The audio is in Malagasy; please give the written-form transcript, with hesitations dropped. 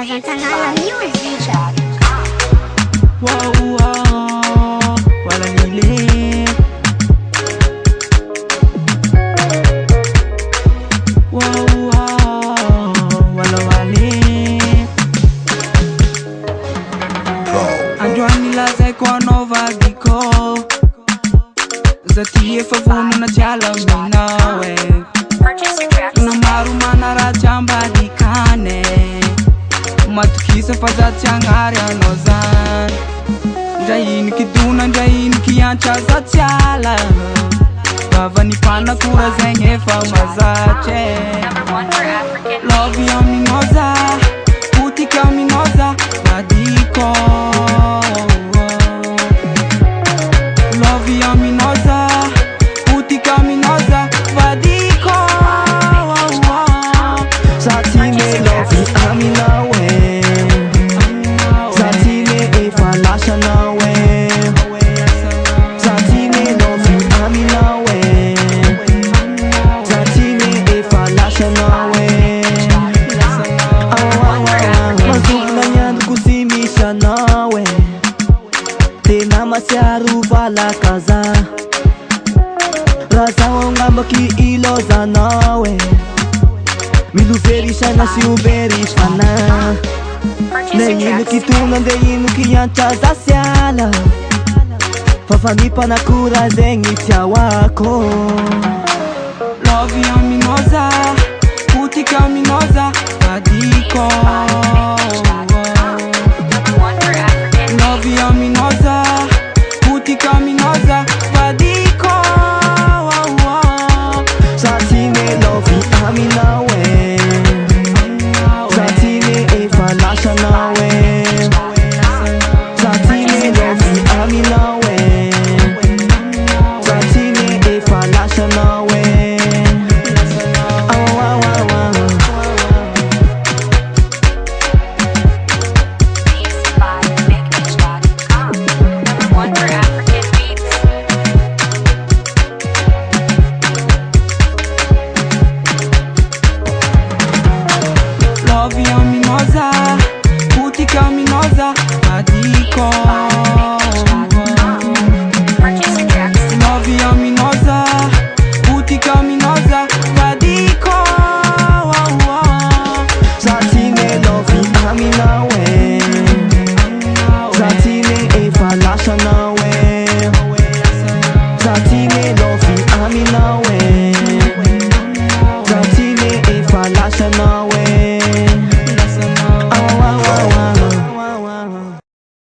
Kazantanala Music. Wow, wow, wala nile. Wow, wow, wala wale. Androani laza kwa nova diko. Zatie favunu na chala minawe. Na maruma na rachamba dikane. Matukisa fazati angari anozan. Jaini kiduna jaini kiancha za tiala. Bava ni pana kura zenye famazache. Love ya minoza, putika minoza, madiko. Love ya minoza, putika minoza, vadiko. Satine love ami nawe, satine efalasha nawe, satine love ami nawe, satine efalasha nawe. Mazungla nyandu kusimisha nawe, tena masyaru vala kaza, raza wangamba ki iloza nawe. Miluverisha na siuverisha na Neyinu kitunga ndeyinu kiyancha za siala Fafanipa na kura zengi tia wako.